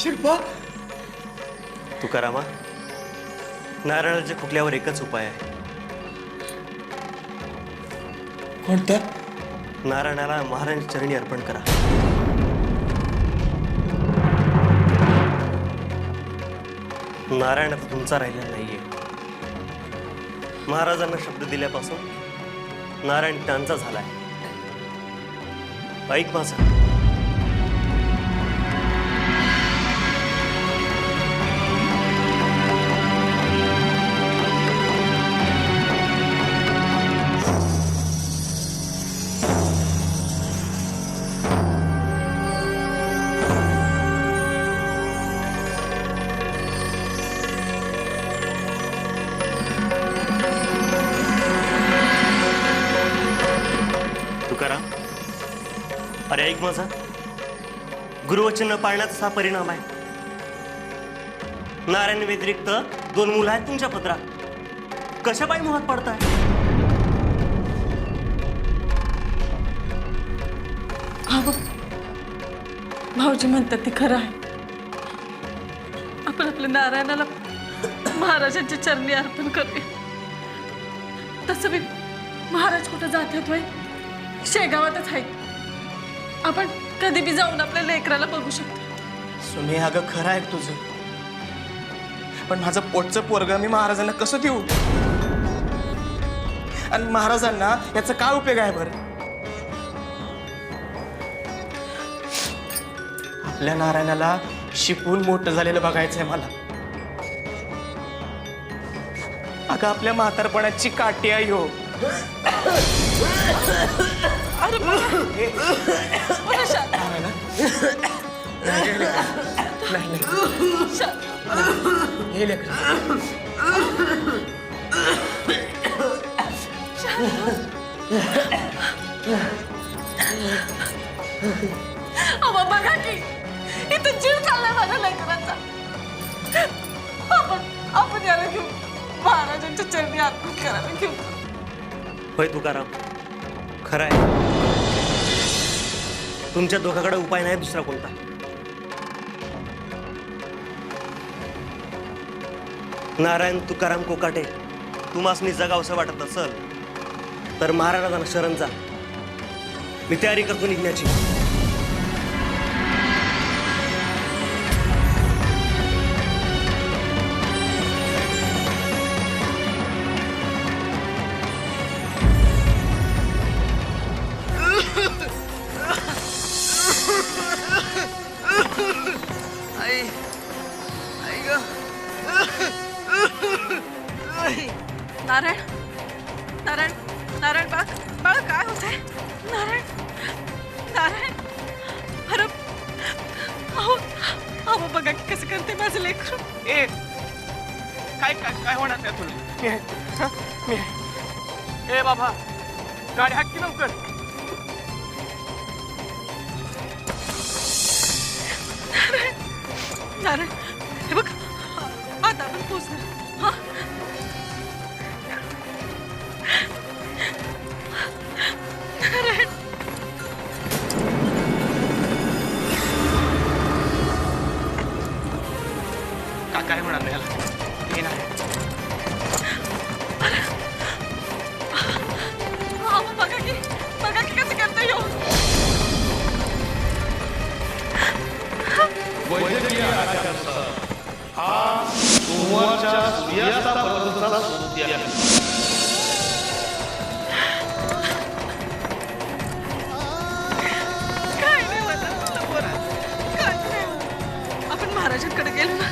शिल्पा, तुकारामा, नारळाच्या खुकल्यावर एकच उपाय आहे. कोणता? नारायणाला महाराज चरणी अर्पण करा. नारायण आता तुमचा राहिलेला नाहीये. महाराजांना शब्द दिल्यापासून नारायण त्यांचा झालाय. ऐक माझं. तुकाराम, अरे ऐक माझा. गुरुवचन न पाळण्याचा हा परिणाम आहे. नारायण व्यतिरिक्त 2 मुलं आहेत तुमच्या पत्रात. कशा पायी मोहात पडताय? भाऊजी म्हणतात ते खरं आहे. आपण आपल्या नारायणाला महाराजांच्या चरणी अर्पण करूया. तसं बी महाराज कुठं जातात वय, शेगावातच आहेत. आपण कधी बी जाऊन आपल्या लेकराला बघू शकतो. सुने, अगं खरं आहे तुझं, पण माझं पोटचं पोरगं मी महाराजांना कसं देऊ? आणि महाराजांना याचा काय उपयोग आहे बरं? आपल्या नारायणाला शिकून मोठं झालेलं बघायचंय मला. अगं आपल्या म्हातारपणाची काठी आहे हो. अरे हे लेकरं. अहो बघा की इथं जीव चाललाय माझ्या लेकराचा. आपण याला घेऊन महाराजांच्या चरणी अर्पण करायला घेऊन. होय तुकाराम, खरं आहे. तुमच्या दोघांकडे उपाय नाही दुसरा कोणता. नारायण तुकाराम कोकाटे तुम्हासनी जगावसं वाटत असेल तर महाराजांना शरण जा. मी तयारी करतो निघण्याची. नारायण, नारायण, नारायण बाळ, बाळ काय होतंय? नारायण, नारायण, अरे अहो अहो बघा की कसं करते माझं लेकरू. ए, काय काय काय होणार नाही तुला? मी ए बाबा, गाडी हाक की लवकर. नारायण, नारायण, हे बघ आता आपण पोचणार. हा नारायण, काय होणार नाही याला. हे नाही. बघा की कसं करतोय ह्यो. वैद्यकीय आचारानुसार हा सोमवारच्या सूर्यास्तापर्यंतचा सुट्टी आहे. काय नाही होत तुला पोरा, काय नाही होत. आपण महाराजांकडे गेलो ना,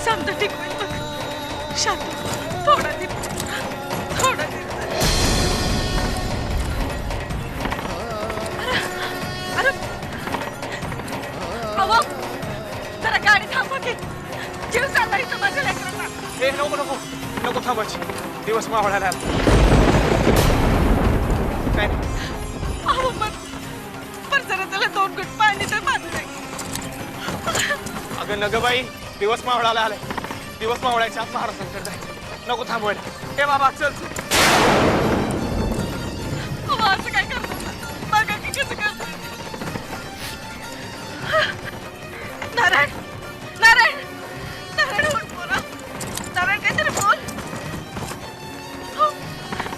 समजा ठीक थांबायची दिवस मावळायला आला. काय नाही. अहो पण जरा त्याला 2 घुट पाणी तर पाजू दे. अगं नग बाई दिवस मावळायला आलाय. दिवस मावळायच्या आत महाराजांकडे जायचं. नको थांबवायला. ए बाबा चल चल. अहो, असं काय करतो बघा की कसं करतो. नारायण नारायण नारायण उठ बोला. नारायण काहीतरी बोल. हो,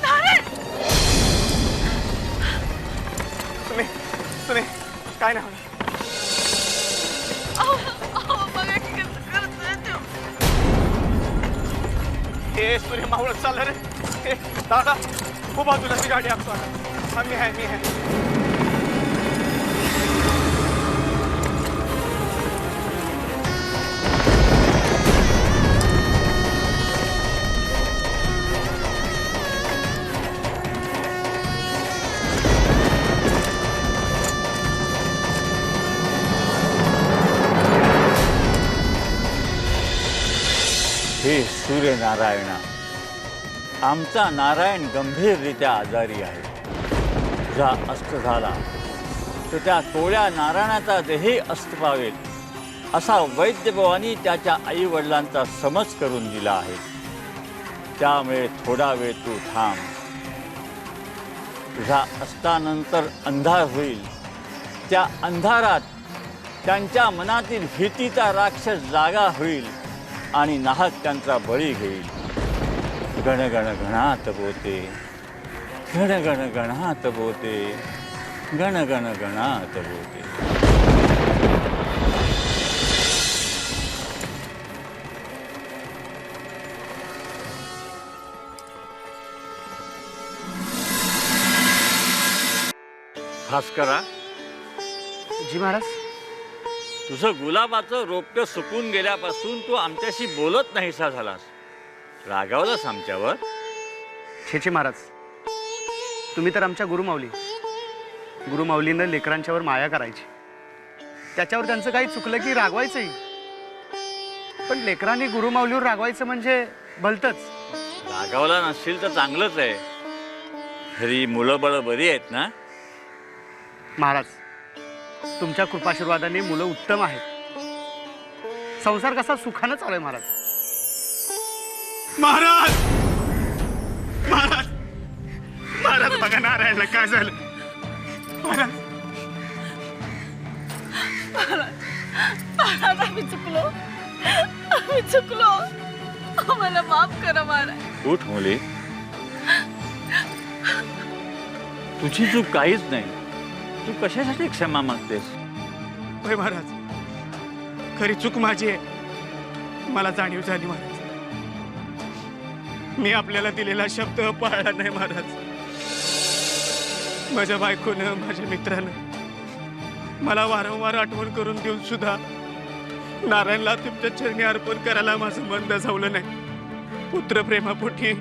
नारायण. सुने काय नाही होणार. अहो बघा की कसं करतोय तो. हे सूर्य मावळत चाललं रे. हे दादा खूप बाजूला ती गाडी आमचा. मी आहे. हे सूर्यनारायणा, आमचा नारायण गंभीररित्या आजारी आहे. तुझा अस्त झाला तर त्या तोळ्या नारायणाचा देही अस्त पावेल असा वैद्यभवानी त्याच्या आईवडिलांचा समज करून दिला आहे. त्यामुळे थोडा वेळ तू थांब. तुझा अस्तानंतर अंधार होईल. त्या अंधारात त्यांच्या मनातील भीतीचा राक्षस जागा होईल आणि नाहक त्यांचा बळी घेईल. गण गण गणात बोते, गण गण गणात बोते, गण गण गणात बोते. भास्करा, जी महाराज. तुझं गुलाबाचं रोपटं सुकून गेल्यापासून तू आमच्याशी बोलत नाहीसा झालास. रागावलास आमच्यावर? छे महाराज, तुम्ही तर आमच्या गुरुमाऊलीनं लेकरांच्यावर माया करायची. त्याच्यावर त्यांचं काही चुकलं की रागवायचंही. पण लेकरांनी गुरुमाऊलीवर रागवायचं म्हणजे भलतंच. रागावला नसशील तर चांगलंच आहे. घरी मुलं बळं बरी आहेत ना? महाराज, तुमच्या कृपाशीर्वादाने मुलं उत्तम आहेत. संसार कसा सुखानं चालू आहे महाराज. महाराज महाराज महाराज बघा नारायणला काय झालं. महाराज आम्ही चुकलो. आम्हाला माफ करा महाराज. उठ मुली, तुझी चूक काहीच नाही. तू कशासाठी क्षमा मागतेस? होय महाराज, खरी चूक माझी आहे. मला जाणीव झाली महाराज. मी आपल्याला दिलेला शब्द पाळला नाही महाराज. माझ्या बायकोनं, माझ्या मित्रानं मला वारंवार आठवण करून देऊन सुद्धा नारायणला तुमच्या चरणी अर्पण करायला माझं मन दजावलं नाही. पुत्रप्रेमापोटी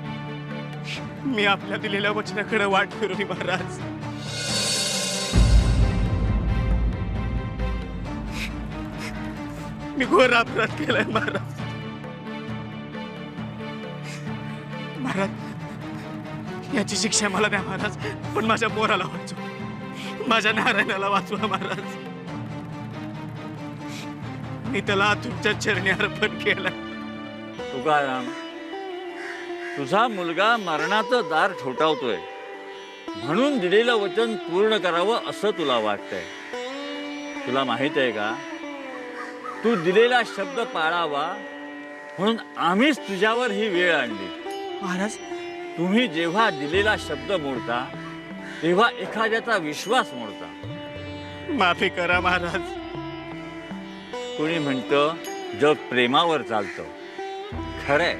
मी आपल्या दिलेल्या वचनाकडे वाट फिरवली महाराज. मी घोर अपराध केलाय महाराज. महाराज, याची शिक्षा मला द्या महाराज. पण माझ्या पोराला वाचवा, माझ्या नारायणाला वाचवा महाराज. मी त्याला तुमच्या चरणी अर्पण केलं. तुकाराम, तुझा मुलगा मरणाचं दार ठोठावतोय म्हणून दिलेलं वचन पूर्ण करावं असं तुला वाटतंय. तुला माहित आहे का, तू दिलेला शब्द पाळावा म्हणून आम्हीच तुझ्यावर ही वेळ आणली. महाराज, तुम्ही जेव्हा दिलेला शब्द मोडता तेव्हा एखाद्याचा विश्वास मोडता. माफी करा महाराज. कोणी म्हणतं जग प्रेमावर चालतं. खरंय,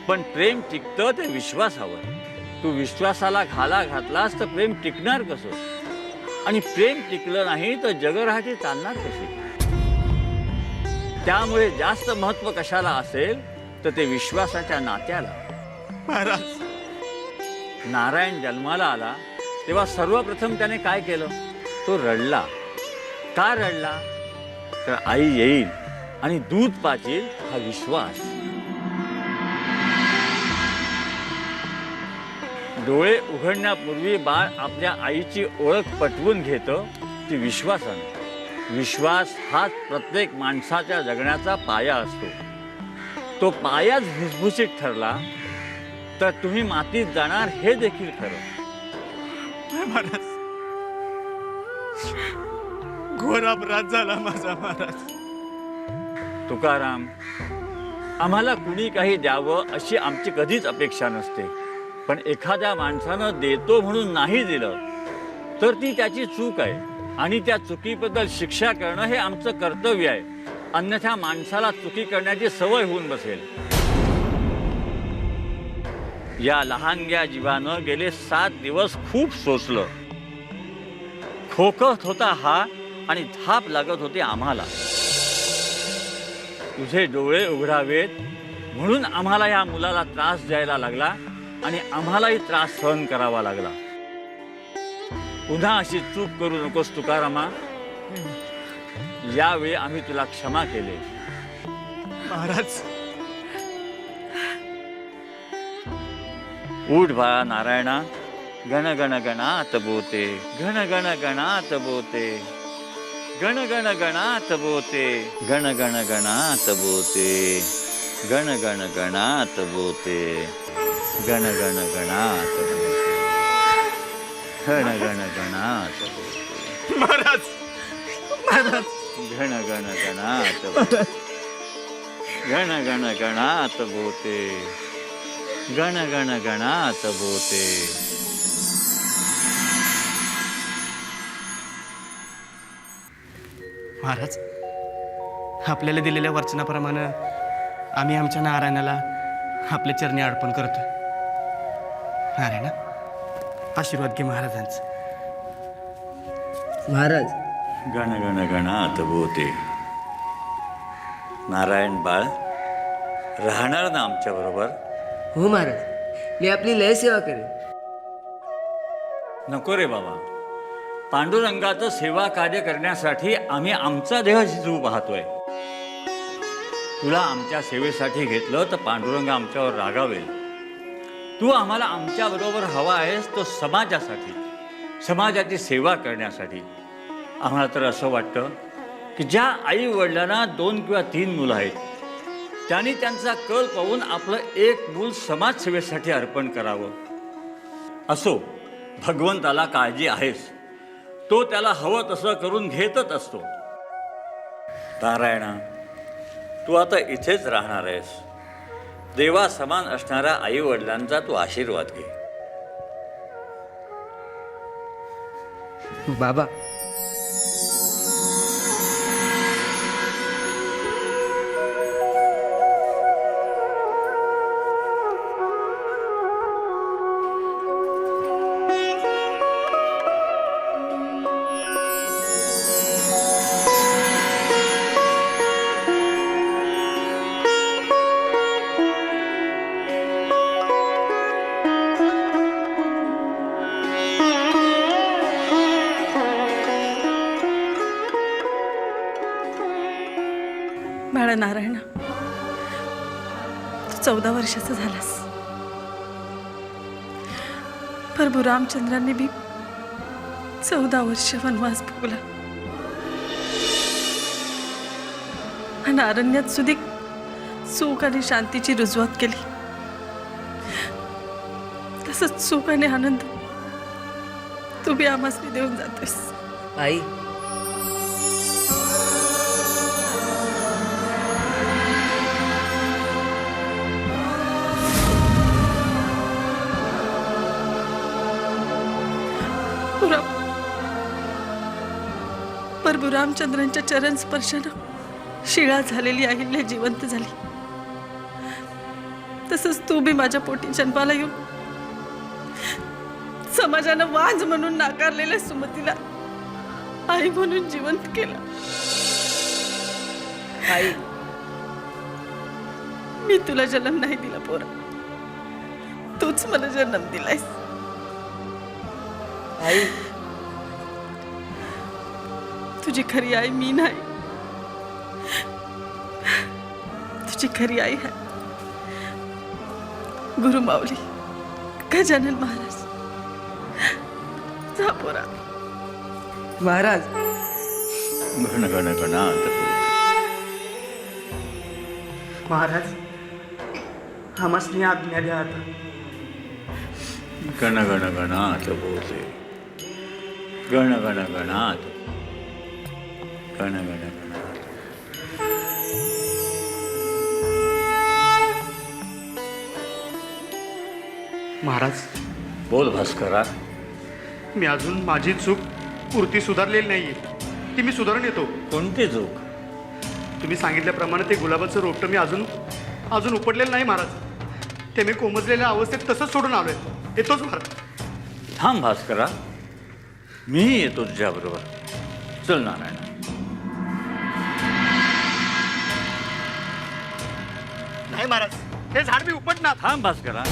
पण प्रेम टिकतं ते विश्वासावर. तू विश्वासाला घाला घातलास तर प्रेम टिकणार कसं? आणि प्रेम टिकलं नाही तर जगराहाटी चालणार कशी? त्यामुळे जास्त महत्व कशाला असेल तर ते विश्वासाच्या नात्याला. महाराज, नारायण जन्माला आला तेव्हा सर्वप्रथम त्याने काय केलं? तो रडला. का रडला? तर आई येईल आणि दूध पाजील हा विश्वास. डोळे उघडण्यापूर्वी बाळ आपल्या आईची ओळख पटवून घेतं ती विश्वासाने. विश्वास हाच प्रत्येक माणसाच्या जगण्याचा पाया असतो. तो पायाच भुसभुशीत ठरला तर तुम्ही मातीत जाणार हे देखील खरं. महाराज, घोर अपराध झाला माझा महाराज. तुकाराम, आम्हाला कुणी काही द्यावं अशी आमची कधीच अपेक्षा नसते. पण एखाद्या माणसानं देतो म्हणून नाही दिलं तर ती त्याची चूक आहे आणि त्या चुकीबद्दल शिक्षा करणं हे आमचं कर्तव्य आहे. अन्यथा माणसाला चुकी करण्याची सवय होऊन बसेल. या लहानग्या जीवानं गेले 7 दिवस खूप सोसलं. खोकत होता हा आणि धाप लागत होती आम्हाला. तुझे डोळे उघडावेत म्हणून आम्हाला या मुलाला त्रास द्यायला लागला आणि आम्हालाही त्रास सहन करावा लागला. पुन्हा अशी चूक करू नकोस तुकारामा. यावेळी आम्ही तुला क्षमा केले. महाराज, उठ बाळा नारायणा. गण गण गणात बोते, गण गण गणात बोते, गण गण गणात बोते, गण गण गणात बोते, गण गण गणात बोते, गण गण गणात बोते, गण गण गणात बोते, महाराज, महाराज, गण गण गणात बोते, गण गण गणात बोते, गण गण गणात बोते. महाराज, आपल्याला दिलेल्या वचनाप्रमाणे आम्ही आमच्या नारायणाला आपल्या चरणी अर्पण करतो. नारायणा, आशीर्वाद घे महाराजांचा. महाराज, गण गण गणात बोते. नारायण बाळ, राहणार ना आमच्या बरोबर? हो महाराज, मी आपली लय सेवा करेन. नको रे बाबा. पांडुरंगाचं सेवा कार्य करण्यासाठी आम्ही आमचा देह झिजवू पाहतोय. तुला आमच्या सेवेसाठी घेतलं तर पांडुरंग आमच्यावर रागावेल. तू आम्हाला आमच्या बरोबर हवा आहेस तो समाजासाठी, समाजाची सेवा करण्यासाठी. आम्हाला तर असं वाटतं की ज्या आई वडिलांना 2 किंवा 3 मुलं आहेत त्यांनी त्यांचा कल पाहून आपलं एक मूल समाजसेवेसाठी अर्पण करावं. असो, भगवंताला काळजी आहेस. तो त्याला हवं तसं करून घेतच असतो. नारायणा, तू आता इथेच राहणार आहेस. देवा समान असणाऱ्या आई वडिलांचा तू आशीर्वाद घे. बाबा, बाळा नारायणा, तू 14 वर्षाचा झालास. प्रभू रामचंद्रांनी बी 14 वर्ष वनवास भोगला आणि अरण्यात सुधी सुख आणि शांतीची रुजवात केली. तसंच सुख आणि आनंद तू बी आम्हासनी देऊन जातोस. आई, प्रभू रामचंद्रांच्या चरण स्पर्शानं शिळा झालेली अहिल्या जिवंत झाली. तसंच तू बी माझ्या पोटी जन्माला येऊन समाजानं वाज म्हणून नाकारलेल्या सुमतीला आई म्हणून जिवंत केलं. आई, मी तुला जन्म नाही दिला पोरा, तूच मला जन्म दिलायस. आई, तुझी खरी आई मी नाही, तुझी खरी आई आहे गुरु माऊली गजानन महाराज जा पोरा. महाराज गण गण गणात महाराज आम्हासनी आज्ञा द्या आता. गण गण गणात बोले गण गण गणात गण गण गणात. महाराज बोल भास्करा. मी अजून माझी चूक पुरती सुधारलेली नाहीये. ती मी सुधारून येतो. कोणती चूक? तुम्ही सांगितल्याप्रमाणे ते गुलाबाचं रोपटं मी अजून उपडलेलं नाही महाराज. ते मी कोमजलेल्या अवस्थेत तसंच सोडून आलोय. येतोच महाराज. थांब भास्करा, मीही येतो तुझ्याबरोबर. चल नारायण. नाही महाराज, हे झाड मी उपटणार. थांब भास्करा.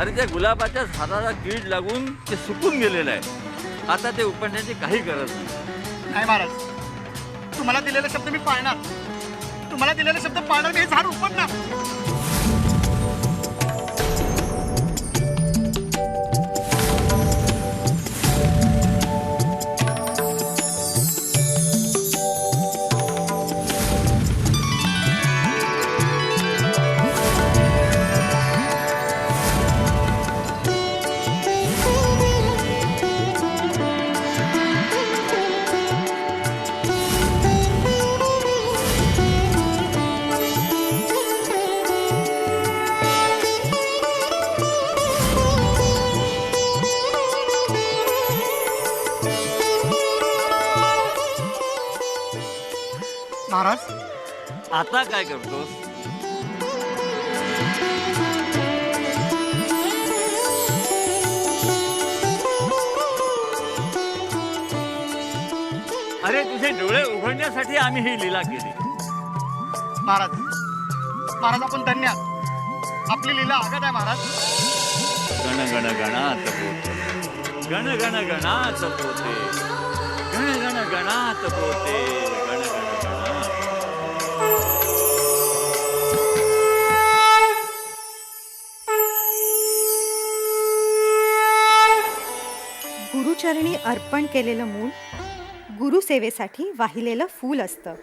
अरे त्या गुलाबाच्या झाडाला कीड लागून ते सुकून गेलेलं आहे. आता ते उपटण्याची काही गरज नाही. नाही महाराज, तुम्हाला दिलेला शब्द मी पाळणार. तुम्हाला दिलेला शब्द पाळणार. मी हे झाड उपटणार. महाराज, आता काय करतोस? अरे तुझे डोळे उघडण्यासाठी आम्ही ही लीला केली. महाराज आपण धन्य आहात. आपली लीला आगाध आहे महाराज. गण गण गणात पोते गण गण गणात पोते गण गण गणात पोते गण गण गणात. गुरुचरणी अर्पण केलेलं मूल गुरुसेवेसाठी वाहिलेलं फूल असतं.